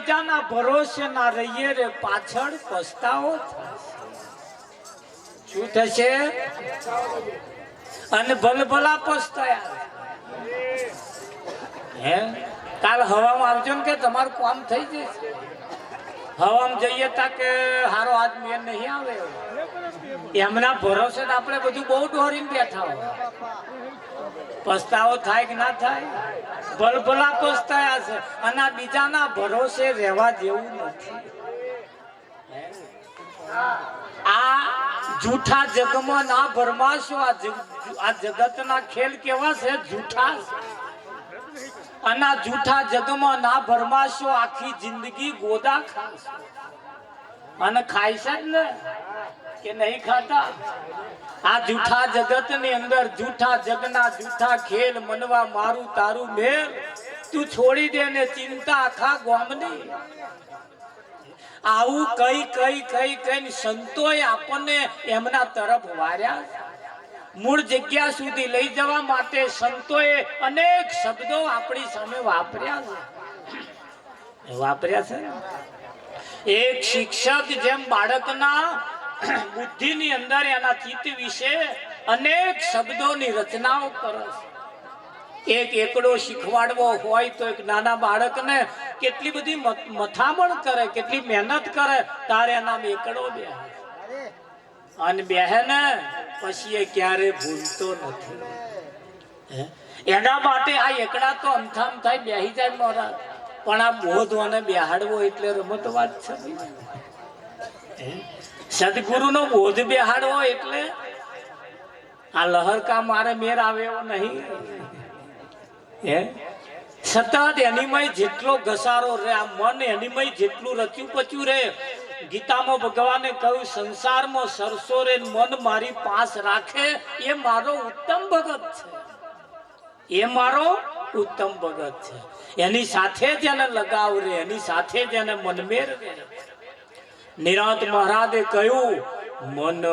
બીજાના ભરોસે ના રહીએ રે પાછળ પસ્તાવો શું થશે અને ભલભલા પસ્તાયા હે કાલ હવામાં આવજો ને કે તમારું કામ થઈ જશે હવામાં જઈએ તા કે હારો હાથ મેં નહીં આવે એમના ભરોસે આપણે બધું બહુ દોરીને બેઠા હોય પસ્તાવો થાય કે ના થાય ભલભલા પસ્તાયા છે અને આ બીજાના ભરોસે રહેવા જેવું નથી આ જૂઠા જગમાં ના ભરમાશો આ જગતના ખેલ કેવા છે જૂઠા અને આ જૂઠા જગમાં ના ભરમાશો આખી જિંદગી ગોદા ખાશો અને ખાય છે જ ને કે નહીં ખાતા આ જૂઠા જગત ની અંદર જૂઠા જગના જૂઠા ખેલ મનવા મારું તારું મેર તું છોડી દે ને ચિંતા આખા ગામની આવું કઈ કઈ કઈ કઈ સંતોએ આપણને એમના તરફ વાર્યા મૂળ જગ્યા સુધી લઈ જવા માટે સંતોએ અનેક શબ્દો આપણી સામે વાપર્યા છે એક શિક્ષક જેમ બાળકના બુદ્ધિની અંદર એના ચિત્ત વિશે અનેક શબ્દોની રચનાઓ કરે છે એક એકડો શીખવાડવો હોય તો એક નાના બાળકને કેટલી બધી મથામણ કરે કેટલી મહેનત કરે તારે નામ એકડો બે અને બેહે ને પછી એ ક્યારે ભૂલતો નથી એના માટે આ એકડા તો અમથામ થાય બેહી જાય મોરા પણ આ બોધવાને બેહાડવો એટલે રમત વાત છે સદગુરુનો બોધ બેહાડવો એટલે આ લહરકા મારે મેર આવે એવો નહીં સતત એનીમય જેટલો ઘસારો રે આ મન એનીમય જેટલું રચ્યું પચ્યું રે ગીતામાં ભગવાને કહ્યું સંસારમાં સરસો રે મન મારી પાસ રાખે એ મારો ઉત્તમ ભગત છે એ મારો ઉત્તમ ભગત છે એની સાથે જ એને લગાવ રે એની સાથે જ એને મનમેર રે નિરાંત મહારાજે કહ્યું મન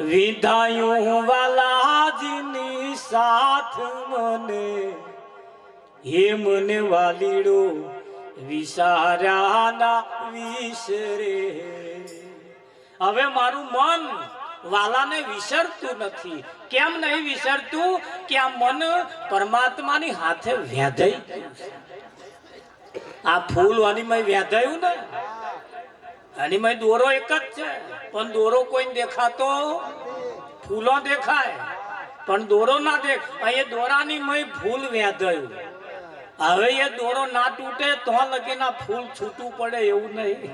વિધાયું વાલાજીની સાથ મને હે મને વાલીડો વિસાર્યાના વિસરે હવે મારું મન વાલાને વિસરતું નથી કેમ નહીં વિસરતું કે આ મન પરમાત્માની હાથે વ્યાધાઈ આ ફૂલ અનિમય વ્યાધાયું ને અનિમય દોરો એક જ છે પણ દોરો કોઈ દેખાતો ફૂલો દેખાય પણ દોરો ના દેખ અહીં દોરાની મય ફૂલ વ્યાધાયું હવે એ દોરો ના તૂટે તો લગીના ફૂલ છૂટું પડે એવું નહીં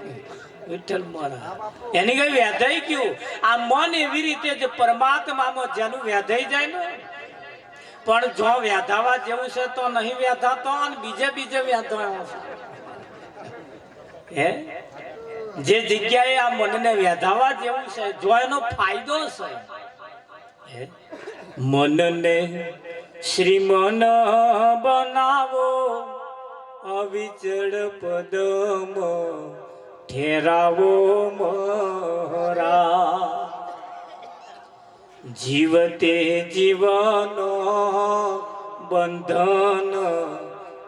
વિઠ્ઠલ મારા એની કઈ વ્યાધાઈ ગયું આ મન એવી રીતે જે પરમાત્મામાં જેનું વ્યાધાઈ જાય ને પણ જો વ્યાધાવા જેવું છે તો નહીં વ્યાધાતો અને બીજે વ્યાધાવા હે જે જગ્યાએ આ મનને વ્યાધાવા જેવું છે જો એનો ફાયદો છે મનને શ્રીમન બનાવો અવિચળ પદમ ઠેરાવો મરા જીવતે જીવનો બંધન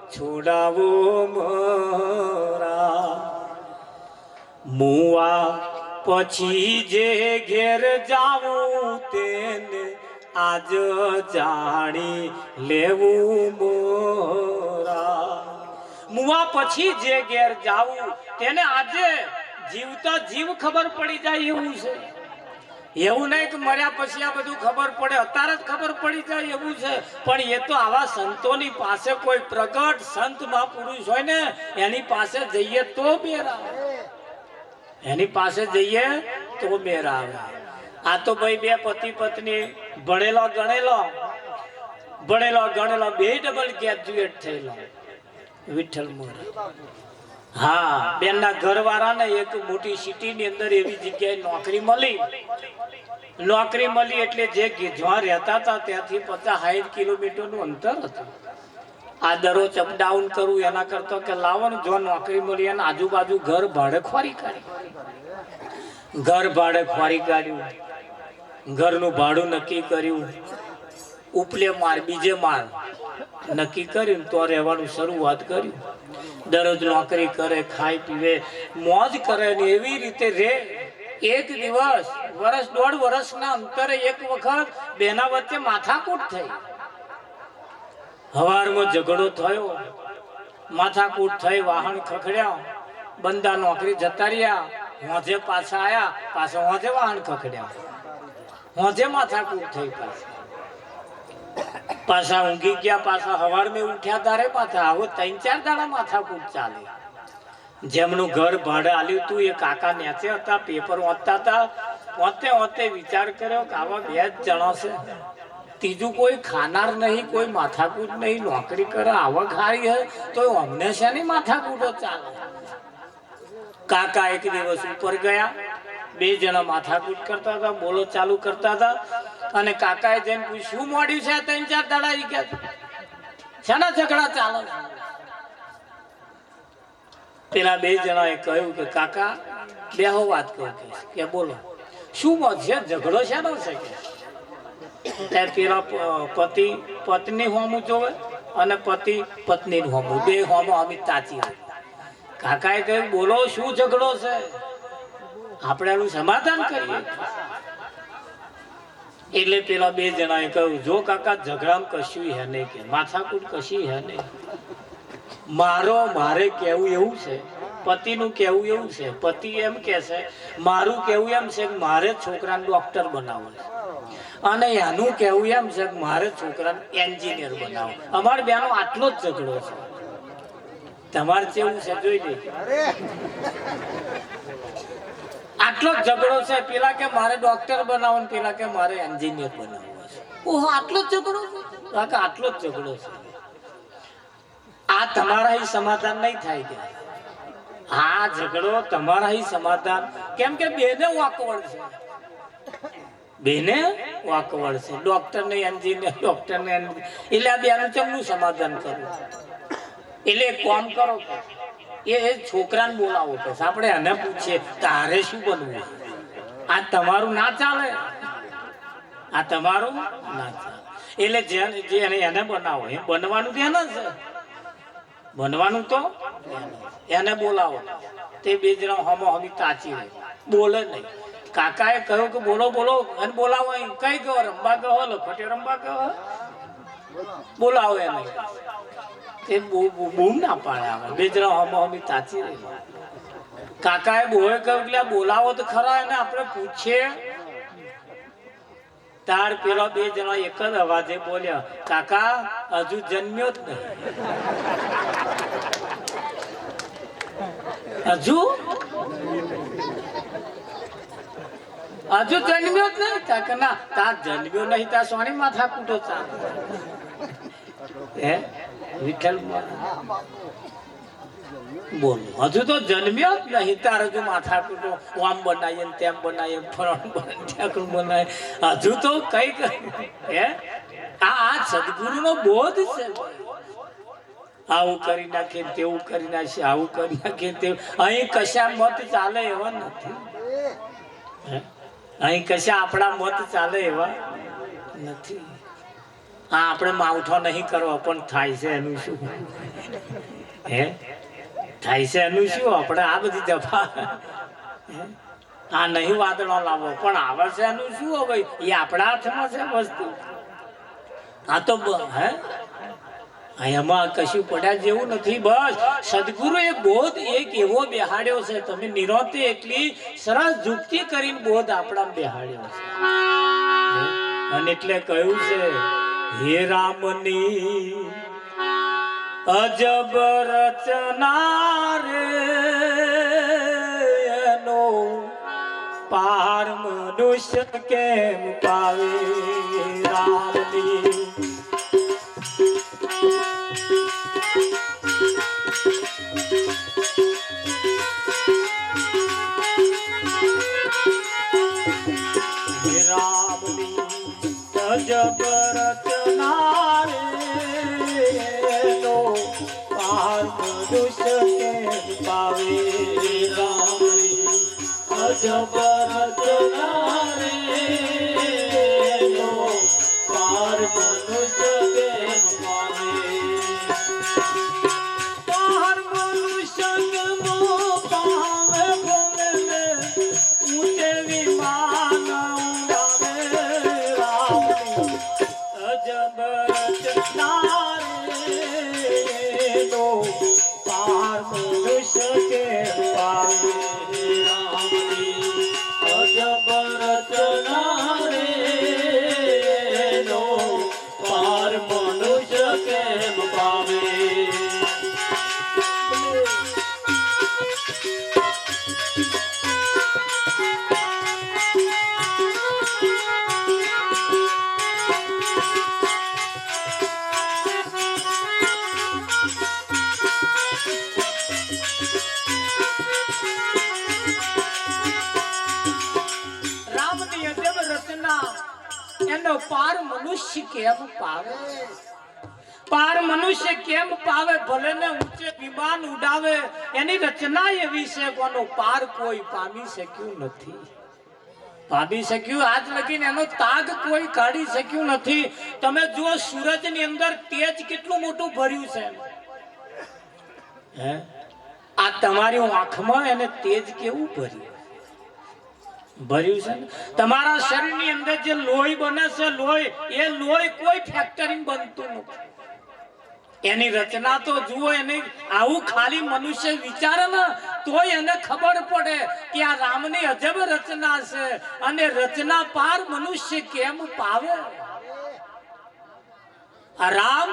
છોડાવો મરા મુવા પછી જે ઘેર જાવું તેને આજ જાણી લેવું મોરા મુવા પછી જે ઘેર જાવું તેને આજે જીવતા જીવ ખબર પડી જાય એવું છે એવું નહીં કે મર્યા પછી આ બધું ખબર પડે અત્યારે જ ખબર પડી જાય એવું છે પણ એ તો આવા સંતોની પાસે કોઈ પ્રગટ સંત મહાપુરુષ હોય ને એની પાસે જઈએ તો મેર આવે એની પાસે જઈએ તો મેર આવે આ તો ભાઈ બે પતિ પત્ની ભણેલો ગણેલો બે ડબલ ગ્રેજ્યુએટ થયેલો વિઠ્ઠલ મોરા હા બેનના ઘરવાળાને એક મોટી સિટીની અંદર એવી જગ્યાએ નોકરી મળી એટલે જે જ્યાં રહેતા હતા ત્યાંથી 50-60 કિલોમીટરનું અંતર હતું આ દરરોજ અપડાઉન કરવું એના કરતા કે લાવો ને જો નોકરી મળી અને આજુબાજુ ઘર ભાડે ખોરી કાઢ્યું ઘરનું ભાડું નક્કી કર્યું ઉપલે માળ બીજે માળ નક્કી કર્યું તો રહેવાનું શરૂઆત કર્યું દરરોજ નોકરી કરે, ખાય પીવે, મોજ કરે ને એવી રીતે રે. એક દિવસ વર્ષ દોઢ વર્ષના અંતરે એક વખત બેના વચ્ચે માથાકૂટ થઈ. હવારમાં ઝઘડો થયો, માથાકૂટ થઈ, વાહન ખખડ્યા, બંદા નોકરી જતા રહ્યા, હોજે પાછા આયા, પાછો હોજે વાહન ખખડ્યા, હોજે માથાકૂટ થઈ, પાછા ઊંઘી ગયા, પાછા હવારમાં ઉઠ્યા તારે પાછા. આવો 3-4 દાડા માથાકૂટ ચાલે. જેમનું ઘર ભાડે આલ્યું હતું એ કાકા નેચે હતા, પેપર વાંચતા હતા. વાંચતે વિચાર કર્યો કે આવા 2 જ જણા છે, ત્રીજું કોઈ ખાનાર નહીં, કોઈ માથાકૂટ નહીં, નોકરી કરે, આવક હારી હે તો અમને છે ને માથાકૂટો ચાલે. કાકા એક દિવસ ઉપર ગયા, 2 જણા માથાકૂટ કરતા હતા, બોલો ચાલુ કરતા હતા. અને કાકાએ જઈને પૂછ્યું, શું મોડ્યું છે 3-4 દાડા? ઈ કે શાના ઝઘડા ચાલે? પેલા 2 જણાએ કહ્યું કે કાકા બેહો વાત કરો. કે બોલો શું મોત છે, ઝઘડો શાનો છે? કે પેલા પતિ પત્ની હોમું જોવે અને પતિ પત્ની હોમું, 2 હોમો અમે તાચી. કાકાએ કહ્યું બોલો શું ઝઘડો છે, આપણે એનું સમાધાન કરીએ. એટલે પેલા 2 જણાએ કહ્યું, જો કાકા ઝઘડામાં કશું હે નહીં, કે માથાકૂટ કશી હે નહીં. મારે કેવું એવું છે, પતિનું કેવું એવું છે, પતિ એમ કે છે, મારું કેવું એમ છે કે મારે છોકરાને ડોક્ટર બનાવવો છે, અને એનું કેવું એમ છે કે મારે છોકરાને એન્જિનિયર બનાવો. અમારે બેનો આટલો જ ઝઘડો છે. તમારે કેવું છે જોઈ લેજો. આટલો જ ઝઘડો છે. પેલા કે મારે ડોક્ટર બનાવો ને પેલા કે મારે એન્જિનિયર બનાવવો છે. ઓહો, આટલો જ ઝઘડો છે? આટલો જ ઝઘડો છે. આ તમારા સમાધાન નહીં થાય કે આ ઝઘડો તમારા સમાધાન, કેમ કે બેને વાકવડ છે, બેને વાકવડ છે. ડોક્ટર ને એન્જિનિયર, ડોક્ટર ને એટલે આ બેનું ચમનું સમાધાન કરવું. એટલે એક કામ કરો, એ છોકરાને બોલાવો કે આપણે એને પૂછીએ તારે શું બનવું. આ તમારું ના ચાલે, આ તમારું ના ચાલે. એટલે જે એને બનાવો એ બનવાનું ધ્યાન છે, બનવાનું તો એને બોલાવો. તે 2 જણા હમો હમી તાચી રહે, બોલે નહીં. કાકાએ કહ્યું કે બોલો બોલો, અને બોલાવો. કઈ ગયો રમવા ગયો, લખોટે રમવા ગયો, બોલાવો એને. એ બૂમ ના પાડે. આવે 2 જણા હમો હમી તાચી રહી. કાકાએ બોએ કહ્યું એટલે બોલાવો તો ખરા, એને આપણે પૂછીએ. તાર પેલા 2 જણા એક જ અવાજે બોલ્યા, કાકા હજુ જન્મ્યો જ નહીં. હજુ જન્મ્યો જ નહીં. કાકા ના, તાર જન્મ્યો નહીં, તાર સોની માથાકૂટો ચાલે. હે વિઠ્ઠલ બોલો, હજુ તો જન્મ્યો જ નહીં, તાર હજુ માથાકૂટો આમ બનાવીએ તેમ બનાવીએ, ફરણ બનાવીએ, હજુ તો કઈક. હે આ સદગુરુનો બોધ છે. આવું કરી નાખે, તેવું કરી નાખે, આવું કરી નાખે, તેવું. અહીં કશા મત ચાલે એવા નથી. અહીં કશા આપણા મત ચાલે એવા નથી. હા, આપણે માવઠો નહીં કરવો, પણ થાય છે એનું શું? હે થાય છે એનું શું? આપણે આ બધી જફા, આ નહીં વાદળો લાવો, પણ આવે છે એનું શું? હવે એ આપણા હાથમાં છે વસ્તુ. આ તો હે એમાં કશું પડ્યા જેવું નથી. બસ સદગુરુ એ બોધ એક એવો બેહાડ્યો છે. તમે નિરોતે એટલી સરસ જુક્તિ કરીને બોધ આપણા બેહાડ્યો છે. અને એટલે કહ્યું છે, હે રામની અજબ રચના રે, એનો પાર મનુષ્ય કેમ પાવે. રામની અજબ રચના રે, એનો પાર મનુષ્ય કેમ પાવે. રામની અજબ રચના રે, એનો પાર મનુષ્ય કેમ પાવે. પાર મનુષ્ય રામની અજબ રચના એનો પાર મનુષ્ય કેમ પાવે? પાર મનુષ્ય કેમ પાવે? ભલે ને ઊંચે વિમાન ઉડાવે, એની રચના એવી છે કોનો પાર કોઈ પામી શક્યું નથી. પામી શક્યું આજ લગીને એનો તાગ કોઈ કાઢી શક્યું નથી. તમે જુઓ સૂરજની અંદર તેજ કેટલું મોટું ભર્યું છે. હે આ તમારી આંખમાં એને તેજ કેવું ભર્યું છે ને? તમારા શરીરની અંદર જે લોહી બને છે, લોહી, એ લોહી કોઈ ફેક્ટરી બનતું નથી. એની રચના તો જુઓ. એની આવું ખાલી મનુષ્ય વિચારે ને તોય એને ખબર પડે કે આ રામની અજબ રચના છે. અને રચના પાર મનુષ્ય કેમ પાવે? આ રામ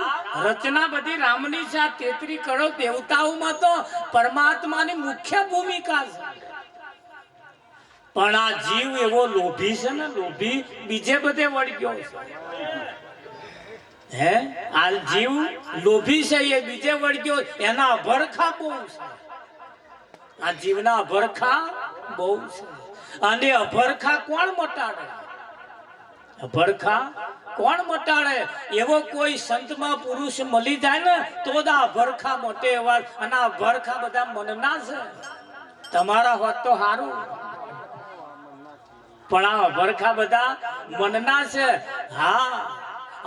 રચના બધી રામની છે. 33 કરોડ દેવતાઓમાં તો પરમાત્માની મુખ્ય ભૂમિકા છે. પણ આ જીવ એવો લોભી છે ને, લોભી બીજે બધે વળગ્યો છે. હે આ જીવ લોભી છે, એ બીજે વળગ્યો. એના અભરખા બહુ છે. આ જીવના અભરખા બહુ છે. અને અભરખા કોણ મટાડે? અભરખા કોણ મટાડે? એવો કોઈ સંતમાં પુરુષ મળી જાય ને તો જ આ અભરખા મોટે એવા. અને આ અભરખા બધા મનના છે. તમારા હોત તો સારું, પણ આ અભરખા બધા મનના છે. હા,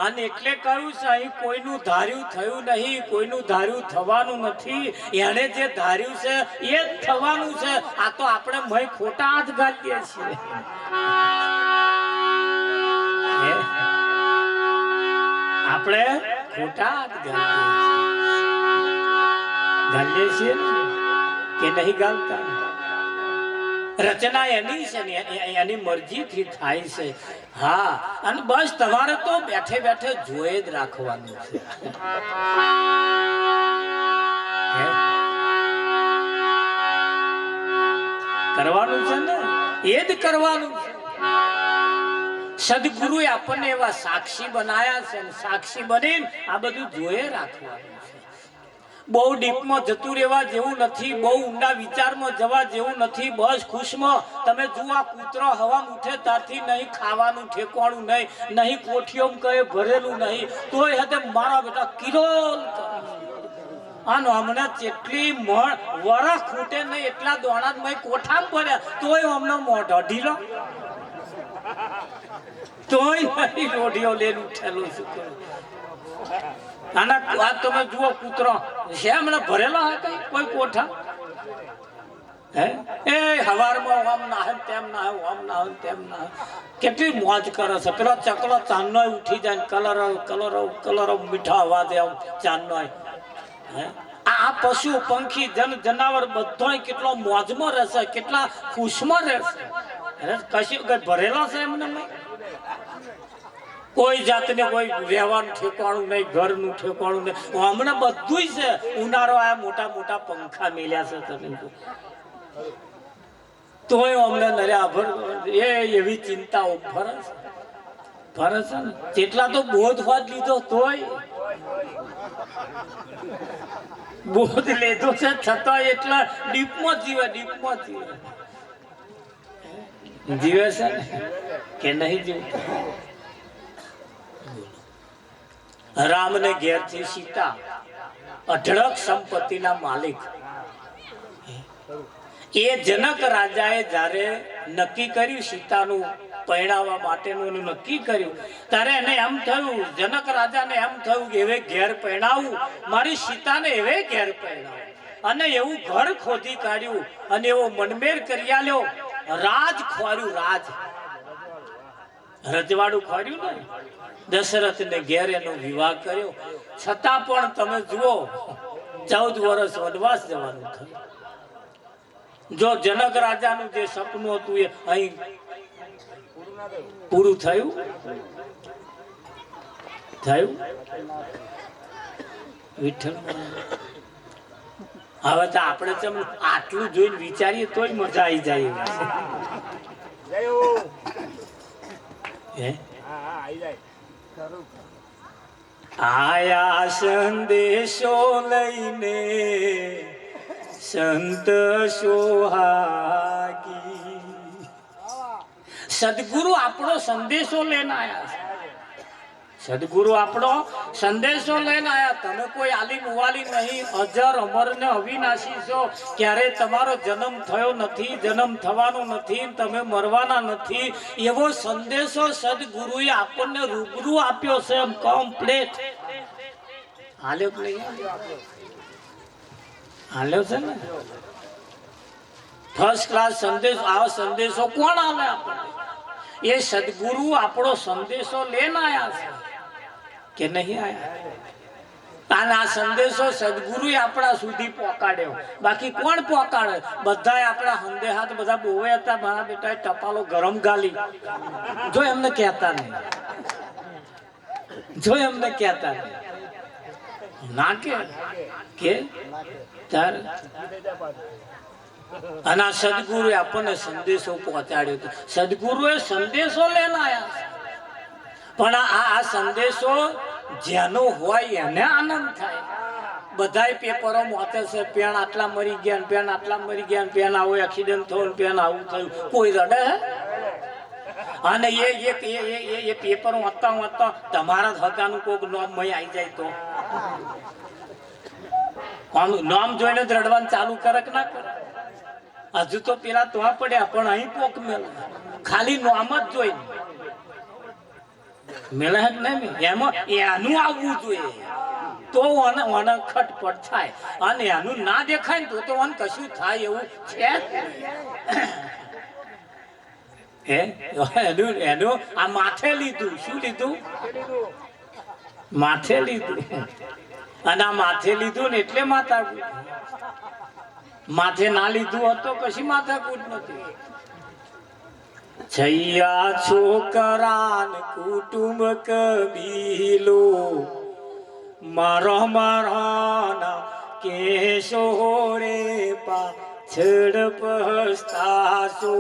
અને એટલે કહ્યું છે અહીં કોઈનું ધાર્યું થયું નહીં, કોઈનું ધાર્યું થવાનું નથી. એને જે ધાર્યું છે એ જ થવાનું છે. આ તો આપણે મય ખોટા હાથ ગાલીએ છીએ. આપણે ખોટા હાથ ગાલીએ છીએ કે નહીં ગાલતા? રચના એની છે ને, એની મરજીથી થાય છે. હા, અને બસ તમારે તો બેઠે બેઠે જોઈ જ રાખવાનું છે. કરવાનું છે ને, એ જ કરવાનું છે. સદગુરુએ આપણને એવા સાક્ષી બનાયા છે. સાક્ષી બનીને આ બધું જોઈ રાખવાનું છે. બહુ ડીપમાં જતું રહેવા જેવું નથી, બહુ ઊંડા વિચારમાં જવા જેવું નથી. બસ ખુશમાં તમે જુઓ, કૂતરો હવા ઉઠે ત્યારથી નહીં ખાવાનું ઠેકાણું નહીં, નહીં કોઠીઓ કહે ભરેલું નહીં, તોય હતે મારા બેટા કિલોલ આનો હમણાં જેટલી મણ વરસ ખૂટે નહીં એટલા દોણા જ મેં કોઠામાં ભર્યા, તોય હમણાં મોઢ ઢીલો, તોય નહીં રોઢીઓ લઈને ઉઠેલું. શું કરું? આના આ તમે જુઓ, કૂતરો છે હમણાં ભરેલા હે કઈ કોઈ કોઠા? હે એ હવારમાં આમ ના હે તેમ ના હે, આમ ના હે તેમ ના હે. કેટલી મોજ કરે છે. પેલા ચકલો ચાંદનો ઉઠી જાય, કલર કલર કલર મીઠા અવાજે આમ ચાંદનો. હે આ પશુ પંખી જનાવર બધોય કેટલો મોજમાં રહેશે, કેટલા ખુશમાં રહેશે. કશું કઈ ભરેલા છે એમને? કોઈ જાતને કોઈ રહેવાનું ઠેકાણું નહીં, ઘરનું ઠેકાણું નહીં. હમણાં બધું છે. ઉનાળો આ મોટા મોટા પંખા મેલ્યા છે. તમે તોય અમને નર્યા ભર એ એવી ચિંતાઓ ફરસ ફરસ ને. જેટલા તો બોધ હોત લીધો, તોય બોધ લીધો છે છતાં એટલા ડીપમાં જીવે, ડીપમાં જીવે. જીવે છે કે નહીં જીવતા? રામને ઘેરથી સીતા અઢળક સંપત્તિના માલિક. એ જનક રાજાએ જ્યારે નક્કી કર્યું સીતાનું પરણાવવા માટેનું નક્કી કર્યું, ત્યારે એને એમ થયું, જનક રાજાને એમ થયું કે હવે ઘેર પરણાવું, મારી સીતાને હવે ઘેર પરણાવું. અને એવું ઘર ખોદી કાઢ્યું અને એવો મનમેર કરી આલ્યો. રાજ ખોર્યું, રાજ રજવાડું ખોર્યું ને. દશરથ ને ઘેર એનો વિવાહ કર્યો. છતાં પણ તમે જુઓ, 14 વર્ષ વનવાસ જવાનું થયું. જો જનક રાજાનું જે સપનું હતું એ અહીં પૂરું થયું વિઠ્ઠલ. હવે તો આપણે આટલું જોઈને વિચારીએ તોય મજા આવી જાય. આયા સંદેશો લઈને સંત સોહાગી. સદગુરુ આપણો સંદેશો લઈને આયા છે. સદગુરુ આપણો સંદેશો લઈને આયા. તમે કોઈ આલી મુવાલી નહીં, અજર અમર ને અવિનાશી છો. ક્યારે તમારો જન્મ થયો નથી, જન્મ થવાનો નથી, તમે મરવાના નથી. એવો સંદેશો સદગુરુએ આપણને રૂબરૂ આપ્યો છે. એમ કમ્પ્લીટ હાલ્યો કે નહીં? હાલ્યો છે ને ફર્સ્ટ ક્લાસ સંદેશો. આવો સંદેશો કોણ આલે આપણને? એ સદગુરુ આપણો સંદેશો લઈને આયા છે કે નહીં આયા? અને આ સંદેશો સદગુરુ આપણા સુધી પહોંચાડ્યો. બાકી કોણ પહોંચાડે? બધા આપણા હંદે હાથ બધા બોવે હતા. મારા બેટા ટપાલો ગરમ ગાલી જો એમને કહેતા નહીં, જો એમને કહેતા નહીં. ના કે તાર અને આ સદગુરુએ આપણને સંદેશો પહોંચાડ્યો હતો. સદગુરુએ સંદેશો લઈને આવ્યા. પણ આ સંદેશો જેનો હોય એને આનંદ થાય. બધાય પેપરો મોતે છે, પેન આટલા મરી ગયા, પેન આટલા મરી ગયા, પેન આવો એક્સિડન્ટ થયો, પેન આવું થયું. કોઈ રડે હે? અને એ પેપર વાંચતા તમારા જ હકાનું કોઈક નોમ મય આવી જાય તો નામ જોઈને જ રડવાનું ચાલુ કરે કે ના કરે? હજુ તો પેલા તો પડ્યા, પણ અહીં પોક મેળવે ખાલી નામ જ જોઈને મેળે જ નહીં. એમાં એનું આવવું જોઈએ તો ઓને ખટપટ થાય. અને એનું ના દેખાય ને તો ઓને કશું થાય એવું છે. એનું આ માથે લીધું. શું લીધું? માથે લીધું. અને આ માથે લીધું ને એટલે માથાકૂટ. માથે ના લીધું હોત તો કશી માથાકૂટ નથી. છૈયા છોકરાન કુટુંબ કબીલો મારો મારાના કેશો રે પાછળ પસ્તાશો.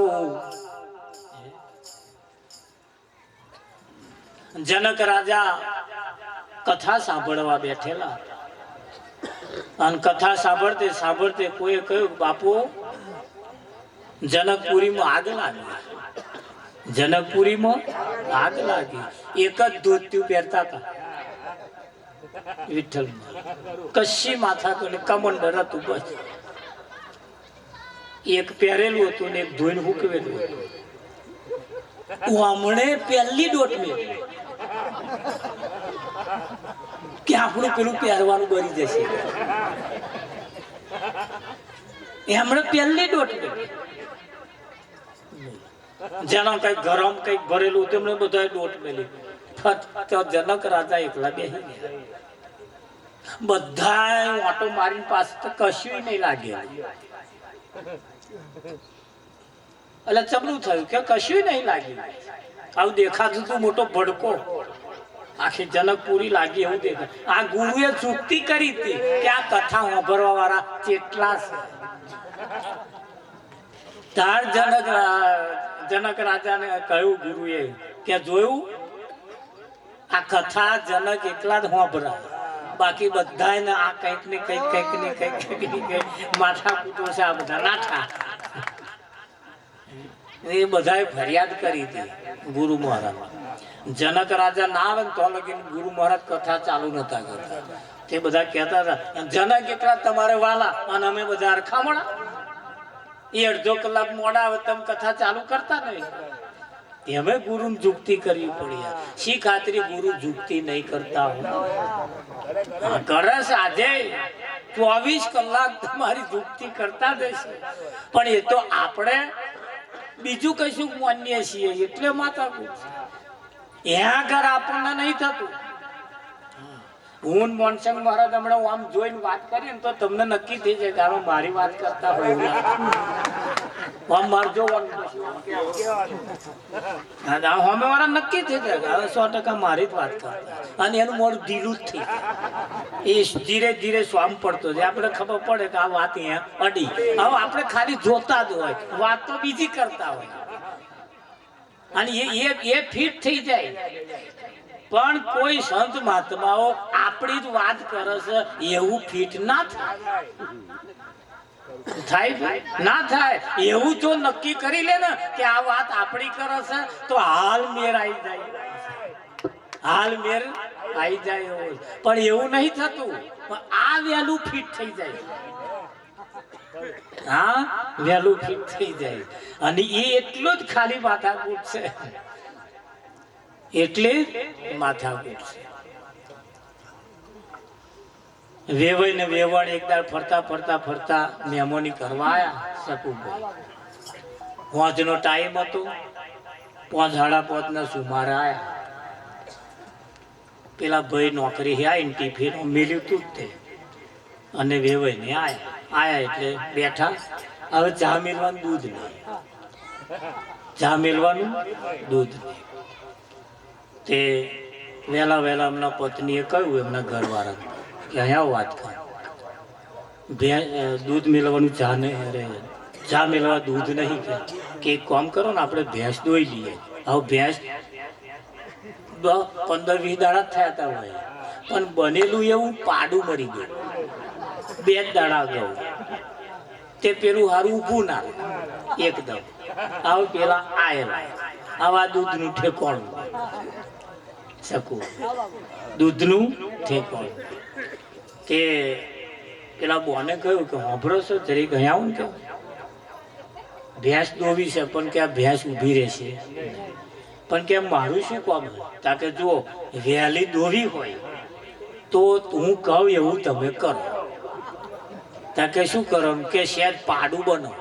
જનક રાજા કથા સાંભળવા બેઠેલા. અને કથા સાંભળતે સાંભળતે કોઈ કહ્યું, બાપુ જનકપુરીમાં આગ લાગી. જનકપુરીમાં આગ લાગી. એક જ ધોતિયું પહેરતા હતા વિઠ્ઠલ. કશી માથા તો કમંડર હતું બસ. એક પહેરેલું હતું ને એક ધોઈને હુકવેલું હતું. હમણે પહેલી ડોટ મેં કે આપણું પેલું પહેરવાનું બળી જશે. એમણે પહેલી ડોટ જેનો કઈક ગરમ કઈક ભરેલું તેમને બધા ડોટ મેલી. જનક રાજા એકલા બેસી ગયા. બધા ઓટો મારીને પાસે તો કશું નહીં લાગે. એટલે ચબલું થયું કે કશું નહીં લાગ્યું. આવું દેખાતું તું મોટો ભડકો આખી જનકપુરી લાગી એવું દેખાય. આ ગુરુએ ચૂકતી કરી હતી કે આ કથા સાંભળવા વાળા કેટલા છે. તાર જનક રાજાને કહ્યું ગુરુએ કે જોયું આ કથા જનક એકલા જ સાંભળા, બાકી બધા આ કઈક ને કઈક માથા કૂટો છે. આ બધા નાઠા એ બધાએ ફરિયાદ કરી હતી ગુરુ મહારાજ. જનક રાજા ના આવે તો લગીને ગુરુ મહારાજ કથા ચાલુ નતા કરતા. તે બધા કહેતા હતા જનક એકલા તમારે વાલા અને અમે બધા અરખામણા. એ અડધો કલાક મોડા આવે તમે કથા ચાલુ કરતા નહીં. અમે ગુરુ જુક્તિ કરવી પડી. શી ખાતરી ગુરુ જુક્તિ નહીં કરતા હોય? કરે છે આજે 24 કલાક તમારી જુક્તિ કરતા દેશે. પણ એ તો આપણે બીજું કશું માનીએ છીએ એટલે માતા આગળ આપણને નહીં થતું. હું મોનસંગ મહારાજ હમણાં આમ જોઈને વાત કરીએ ને તો તમને નક્કી થઈ જાય કારણ મારી વાત કરતા હોય આમ મારજો અમે મારા નક્કી થઈ જાય 100% મારી જ વાત કરતા. અને એનું મોડું ઢીલું જ થઈ જાય. એ ધીરે ધીરે સ્વામ પડતો જાય. આપણે ખબર પડે કે આ વાત અહીંયા અડી. હવે આપણે ખાલી જોતા જ હોય, વાત તો બીજી કરતા હોય. અને એ ફિટ થઈ જાય. પણ કોઈ સંત મહાત્માઓ આપણી જ વાત કરે છે એવું ફિટ ના થાય ના થાય. એવું જો નક્કી કરી લે ને કે આ વાત આપણી કરે છે તો હાલ મેર આવી જાય, હાલ મેર આવી જાય એવું. પણ એવું નહીં થતું. આ વહેલું ફિટ થઈ જાય. હા, વહેલું ફિટ થઈ જાય. અને એ એટલું જ ખાલી માથાકૂટ છે, એટલે માથાકૂટ છે. વેવાઈ ને વેવાણ એકદાર ફરતા ફરતા ફરતા મહેમાની કરવા આયા શકુભાઈ. 5 નો ટાઈમ હતો. 5 સાડા 5 ના સુમારે આયા. પેલા ભાઈ નોકરી આવીને ટિફિન મેલ્યું તું જ તે. અને વેવાઈ ને આયા એટલે બેઠા. હવે ચા મેળવાનું દૂધ નહીં, ચા મેળવાનું દૂધ નહીં. તે વહેલા વહેલા એમના પત્નીએ કહ્યું એમના ઘરવાળા કે અહીંયા વાત કર, દૂધ મેળવવાનું ચા નહીં, અરે ચા મેળવા દૂધ નહીં. કે એક કામ કરો ને, આપણે ભેંસ દોઈ લઈએ. હવે ભેંસ 15-20 દાડા થયા હતા હોય, પણ બનેલું એવું પાડું મરી ગયું 2 દાડા ગયું. તે પેલું હારું ઊભું ના એકદમ. આવું પેલા આયેલા આવા દૂધનું ઠેકોણું શકું, દૂધનું ઠેકોણું. તે પેલા બોને કહ્યું કે હોભરો છો જરીક અહીંયા આવું ને, કે ભેંસ દોવી છે પણ કે આ ભેંસ ઊભી રહેશે. પણ કે મારું શું કામ? તા કે જુઓ, વહેલી દોવી હોય તો હું કહું એવું તમે કરો. તા કે શું કરો? કે શેદ પાડું બનો,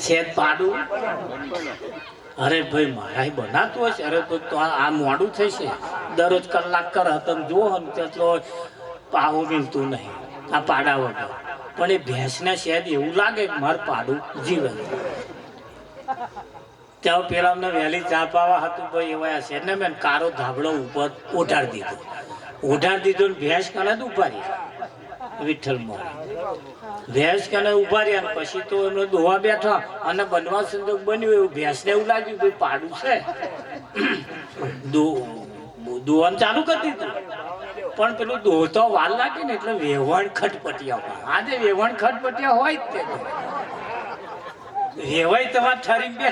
શેદ પાડું. અરે ભાઈ મારા બનાતું હશે. અરે તો આ મોડું થશે, દરરોજ કલાક કર તમે જુઓ ને તેટલો પાવો મિલતું નહીં આ પાડા વગર. પણ એ ભેંસને શેદ એવું લાગે કે મારું પાડું જીવે. ત્યાં પેલા અમને વહેલી ચા પાવા હતું ભાઈ એવા હશે ને, મેં કારો ધાબળો ઉપર ઓઢાડી દીધો ને ભેંસ કને જ ઉભા રહ્યા. વિઠ્ઠલ મોરી ભેંસ કને ઉભા રહ્યા ને પછી તો એમને દોવા બેઠા અને બનવા સંજોગ બન્યું એવું ભેંસને એવું લાગ્યું ભાઈ પાડું છે, દોવાનું ચાલુ કરી દીધું. પણ પેલું દોતો વાર લાગે ને એટલે વેવણ ખટપટિયા. આજે વેવણ ખટપટિયા હોય જ તે. વેવાય તમારે ઠરી બે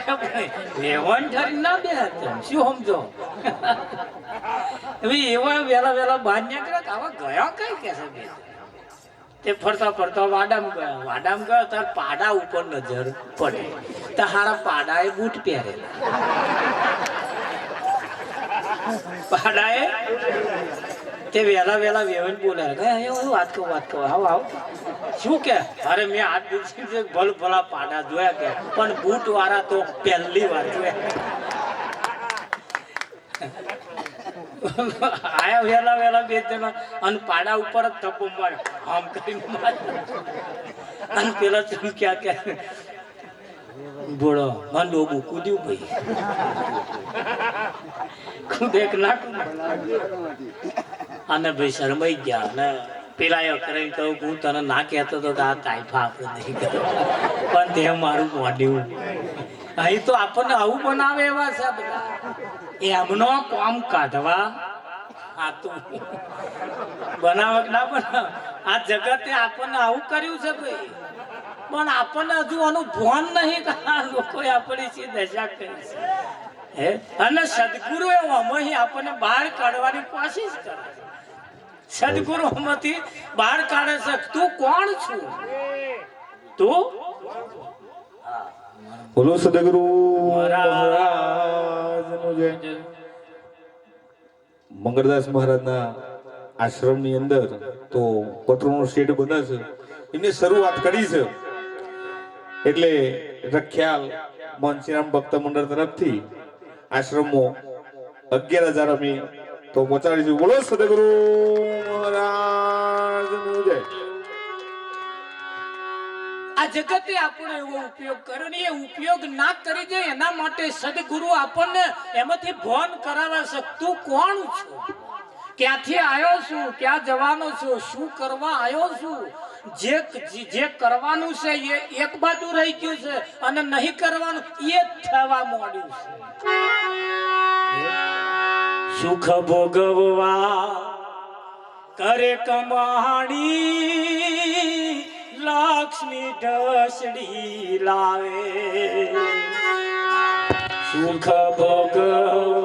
વેવણ ઠરી ના બે શું સમજો? એવા વેલા વેલા બહાર નીકળ્યા આવા ગયા કઈ કે છે. તે ફરતા ફરતા વાડામ ગયા તાર પાડા ઉપર નજર પડે. તારા પાડાએ બૂટ પહેરેલા, પાડાએ. તે વેલા વેલા વેવણ બોલે વાત કહો આવો શું કે? અરે મેં આ દિવસે ભલ ભલા પાડા જોયા કે, પણ બૂટ વાળા તો પહેલી વાર જોયા. આયા વેલા વેલા 2 જણા અને પાડા ઉપર જ થપ્પો માર્યો આમ કરીને અને પેલા ચમક્યા કે બોળો મન ડોબું કૂદ્યું ભાઈ, કૂદે નાખું. અને ભાઈ શરમાઈ ગયા. અને પેલા એ કરીને કહું હું તને ના કહેતો તો આ તાઇફા આપણે નહીં કર્યો, પણ તે મારું મોઢ્યું. અહીં તો આપણને આવું બનાવે એવા છે બધા. એમનો કામ કાઢવા આતું બનાવક ના બનાવ. આ જગતે આપણને આવું કર્યું છે ભાઈ, પણ આપણને હજુ આનું ભાન નહીં કે આ લોકોએ આપણી છે દશા કરી છે. અને સદગુરુ એમાં આપણને બહાર કાઢવાની કોશિશ કરે. સદગુરુ માંથી બહાર કાઢે છે. તું કોણ છું? તું બોલો સદગુરુ મહારાજનો જય. મંગળદાસ મહારાજના આશ્રમની અંદર તો પત્રોનો શેડ બને છે. એમને શરૂઆત કરી છે એટલે રખ્યાલ મોહનસિંહ ભક્ત મંડળ તરફથી આશ્રમો 11,000 અમે તો પહોંચાડીશું. બોલો સદગુરુ મહારાજનો જય. આ જગતે આપણો એવો ઉપયોગ કર્યો ને, એ ઉપયોગ ના કરી જાય એના માટે સદગુરુ આપણને એમાંથી ભાન કરાવે છે. તું કોણ છું? ક્યાંથી આવ્યો છું? ક્યાં જવાનો છું? શું કરવા આવ્યો છું? જે કરવાનું છે એ એક બાજુ રહી ગયું છે અને નહીં કરવાનું એ જ થવા માંડ્યું છે. સુખ ભોગવવા કરે કમાણી લક્ષ્મી ઢસડી લાવે. સુખ ભોગવવા